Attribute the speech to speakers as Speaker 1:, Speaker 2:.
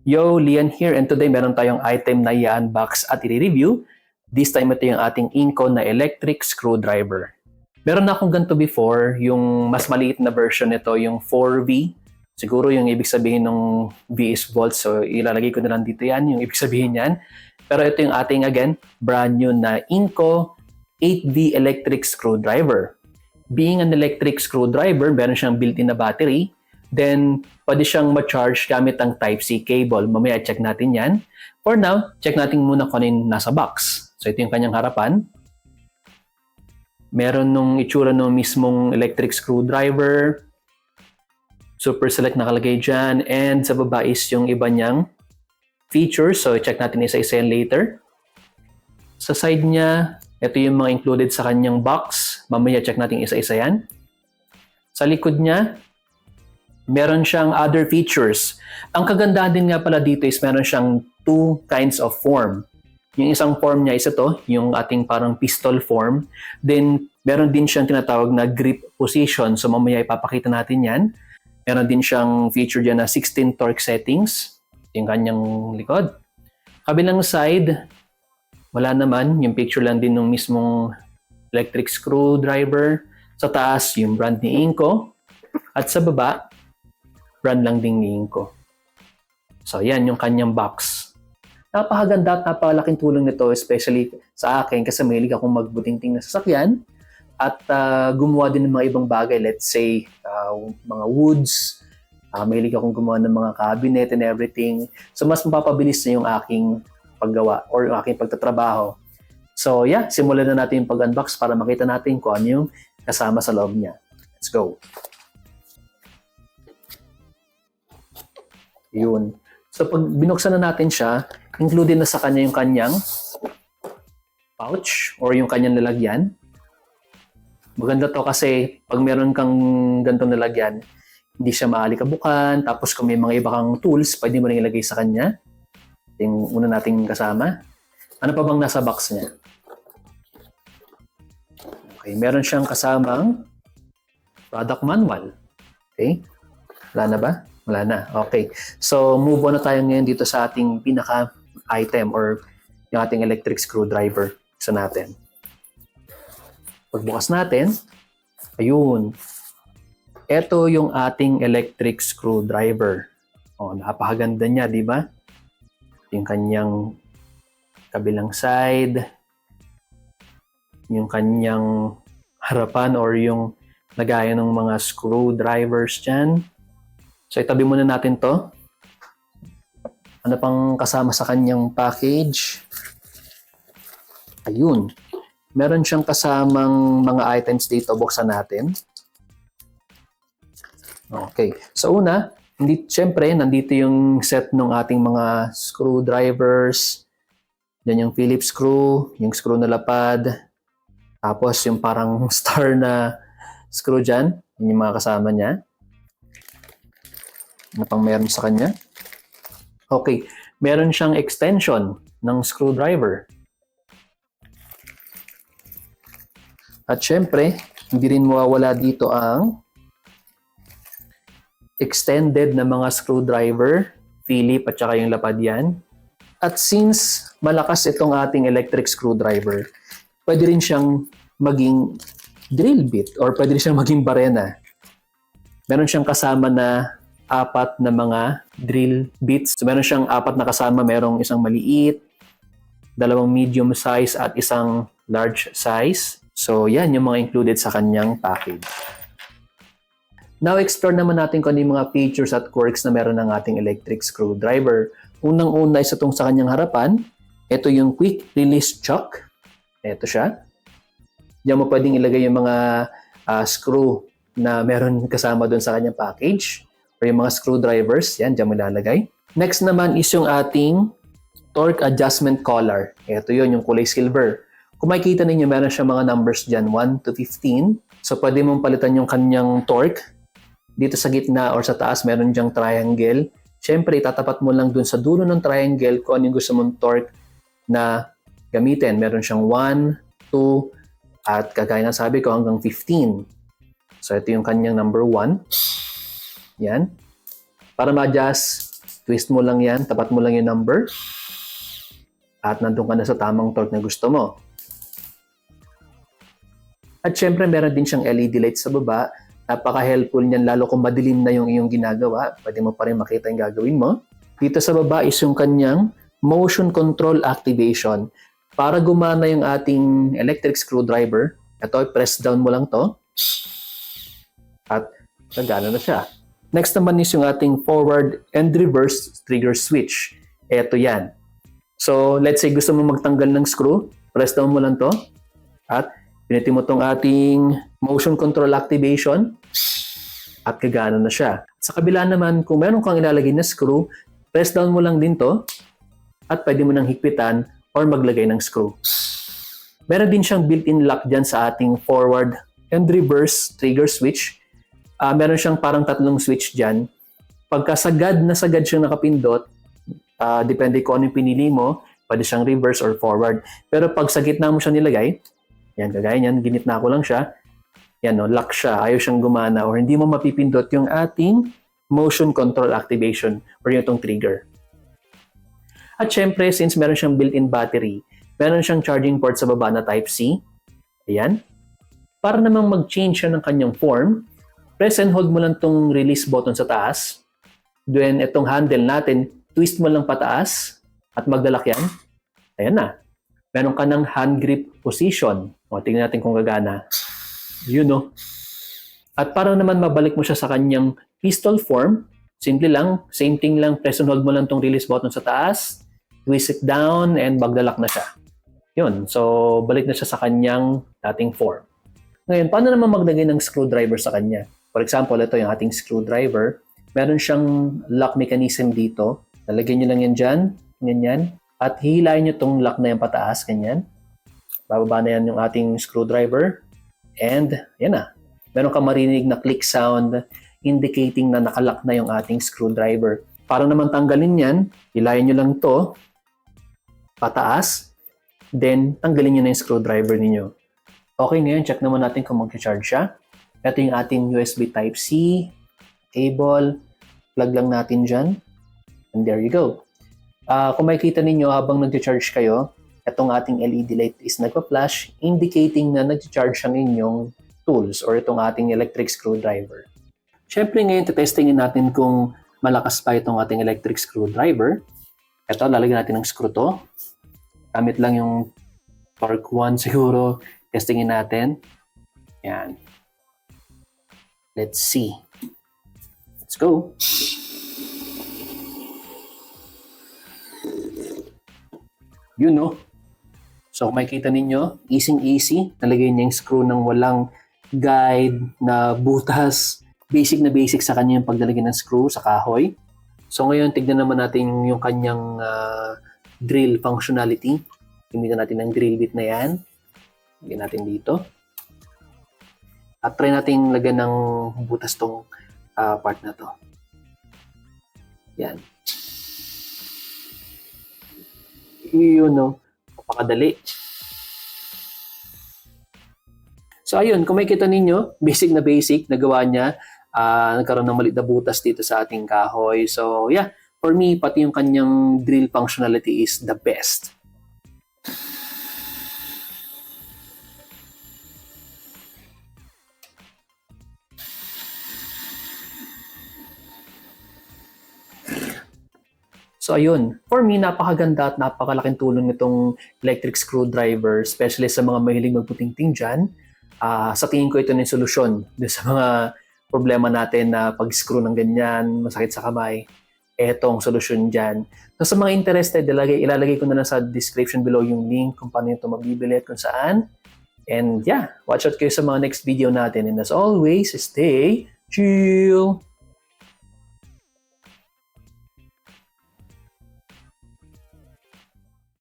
Speaker 1: Yo, Lian here, and today meron tayong item na i-unbox at i-review. This time ito yung ating Inco na electric screwdriver. Meron na akong ganito before, yung mas maliit na version nito, yung 4V. Siguro yung ibig sabihin ng V is volt, so ilalagay ko na lang dito yan, yung ibig sabihin yan. Pero ito yung ating, again, brand new na Inco 8V electric screwdriver. Being an electric screwdriver, meron siyang built-in na battery. Then, pwede siyang ma-charge gamit ang Type-C cable. Mamaya check natin yan. For now, check natin muna kung ano yung nasa box. So, ito yung kanyang harapan. Meron nung itsura ng mismong electric screwdriver. Super Select nakalagay dyan. And sa baba is yung iba niyang features. So, check natin isa-isa yan later. Sa side niya, ito yung mga included sa kanyang box. Mamaya check natin isa-isa yan. Sa likod niya, meron siyang other features. Ang kagandahan din nga pala dito is meron siyang two kinds of form. Yung isang form niya is ito, yung ating parang pistol form. Then, meron din siyang tinatawag na grip position. So, mamaya ipapakita natin yan. Meron din siyang feature dyan na 16 torque settings. Yung kanyang likod. Kabilang side, wala naman. Yung picture lang din ng mismong electric screwdriver. Sa taas, yung brand ni Inco. At sa baba, brand lang din ni Inco. So, yan yung kanyang box. Napakaganda at napakalaking tulong nito, especially sa akin kasi mahilig akong magbutingting na sasakyan at gumawa din ng mga ibang bagay. Let's say, mga woods. Mahilig akong gumawa ng mga cabinet and everything. So, mas mapapabilis na yung aking paggawa or yung aking pagtatrabaho. So, yeah, simulan na natin yung pag-unbox para makita natin kung ano yung kasama sa loob niya. Let's go! Yun. So, pag binuksan na natin siya, included na sa kanya yung kanyang pouch or yung kanyang lalagyan. Maganda to kasi pag meron kang ganitong lalagyan, hindi siya maalikabukan. Tapos kung may mga iba kang tools, pwede mo rin ilagay sa kanya. Yung una nating kasama. Ano pa bang nasa box niya? Okay, meron siyang kasamang product manual. Okay? Wala na ba? Wala na. Okay. So, move on na tayo ngayon dito sa ating pinaka-item or yung ating electric screwdriver sa natin. Pagbukas natin, ayun. Ito yung ating electric screwdriver. Oh, napakaganda niya, di ba? Yung kanyang kabilang side, yung kanyang harapan or yung lagayan ng mga screwdrivers dyan. So, itabi muna natin to. Ano pang kasama sa kanyang package? Ayun. Meron siyang kasamang mga items dito. Buksan natin. Okay. So, una, syempre, nandito yung set ng ating mga screwdrivers. Yan yung Phillips screw, yung screw na lapad. Tapos, yung parang star na screw dyan. Yan yung mga kasama niya. Ano pang meron sa kanya? Okay, meron siyang extension ng screwdriver. At syempre, hindi rin mawawala dito ang extended na mga screwdriver, Philip at saka yung lapad yan. At since malakas itong ating electric screwdriver, pwede rin siyang maging drill bit or pwede rin siyang maging barena. Meron siyang kasama na 4 na mga drill bits. So, meron siyang 4 na kasama. Merong isang maliit, 2 medium size at isang large size. So, yan yung mga included sa kanyang package. Now, explore naman natin kung ano yung mga features at quirks na meron ng ating electric screwdriver. Unang-una is itong sa kanyang harapan. Ito yung quick release chuck. Ito siya. Diyan mo pwedeng ilagay yung mga screw na meron kasama doon sa kanyang package. Or yung mga screwdrivers, yan, dyan mo lalagay. Next naman is yung ating torque adjustment collar. Ito yun, yung kulay silver. Kung makikita ninyo, meron siya mga numbers dyan, 1 to 15. So, pwede mong palitan yung kanyang torque. Dito sa gitna or sa taas, meron dyang triangle. Siyempre, itatapat mo lang dun sa dulo ng triangle kung ano yung gusto mong torque na gamitin. Meron siyang 1, 2, at kagaya na sabi ko, hanggang 15. So, ito yung kanyang number 1. Yan. Para ma-adjust Twist mo lang yan, tapat mo lang yung number. At nandun ka na sa tamang torque na gusto mo. At syempre, meron din siyang LED light sa baba. Napaka-helpful niyan, lalo kung madilim na yung iyong ginagawa. Pwede mo pa rin makita yung gagawin mo. Dito sa baba is yung kanyang motion control activation. Para gumana yung ating electric screwdriver, ito, press down mo lang to. At nagana na siya. Next naman is yung ating forward and reverse trigger switch. Ito yan. So, let's say gusto mo magtanggal ng screw, press down mo lang to. At pinitin mo tong ating motion control activation at gagana na siya. Sa kabila naman, kung meron kang ilalagay na screw, press down mo lang din to at pwede mo nang higpitan or maglagay ng screw. Meron din siyang built-in lock dyan sa ating forward and reverse trigger switch. Meron siyang parang tatlong switch dyan. Pagka sagad na sagad siyang nakapindot, depende kung ano yung pinili mo, pwede siyang reverse or forward. Pero pag sa gitna mo siya nilagay, yan, kagaya niyan, ginitna ko lang siya, yan, no, lock siya, ayaw siyang gumana or hindi mo mapipindot yung ating motion control activation or yung itong trigger. At syempre, since meron siyang built-in battery, meron siyang charging port sa baba na Type-C. Ayan. Para namang mag-change siya ng kanyang form, press and hold mo lang itong release button sa taas. Then, itong handle natin, twist mo lang pataas at magdalak yan. Ayan na. Meron ka ng hand grip position. O, tingnan natin kung gagana. Yun, no? At para naman mabalik mo siya sa kanyang pistol form, simple lang, same thing lang, press and hold mo lang itong release button sa taas, twist it down, and magdalak na siya. Yun. So, balik na siya sa kanyang dating form. Ngayon, paano naman maglagay ng screwdriver sa kanya? For example, ito yung ating screwdriver. Meron siyang lock mechanism dito. Lalagyan nyo lang yan dyan. Ganyan. At hihilayin nyo itong lock na yan pataas. Ganyan. Bababa na yan yung ating screwdriver. And, yan na. Meron ka marinig na click sound indicating na nakalock na yung ating screwdriver. Para naman tanggalin yan, hilayin nyo lang to pataas. Then, tanggalin nyo na yung screwdriver ninyo. Okay, ngayon, check naman natin kung mag-charge siya. Ito yung ating USB Type-C, cable, plug lang natin dyan. And there you go. Kung makikita ninyo habang nag-charge kayo, itong ating LED light is nagpa-flash, indicating na nag-charge ang inyong tools or itong ating electric screwdriver. Siyempre ngayon, testingin natin kung malakas pa itong ating electric screwdriver. Ito, lalagyan natin ng screw to. Gamit lang yung torque 1 siguro. Testingin natin. Yan. Let's see. Let's go. You know. So, kung makikita ninyo, easy-easy. Nalagay niya yung screw ng walang guide na butas. Basic na basic sa kanya yung paglalagay ng screw sa kahoy. So, ngayon, tignan naman natin yung kanyang drill functionality. Gamitan natin ng drill bit na yan. Lagyan natin dito. At try natin lagyan ng butas tong part na to. Yan. Yun, no? Napakadali. So, ayun. Kung makikita ninyo, basic na basic, nagawa niya. Nagkaroon ng maliit na butas dito sa ating kahoy. So, yeah. For me, pati yung kanyang drill functionality is the best. So ayun, for me napakaganda at napakalaking tulong nitong electric screwdriver, especially sa mga mahilig magputingting dyan. Sa tingin ko ito na yung solusyon sa mga problema natin na pag-screw ng ganyan, masakit sa kamay. Etong solusyon dyan. So sa mga interested, ilalagay ko na lang sa description below yung link kung paano ito mabibili at kung saan. And yeah, watch out kayo sa mga next video natin. And as always, stay chill!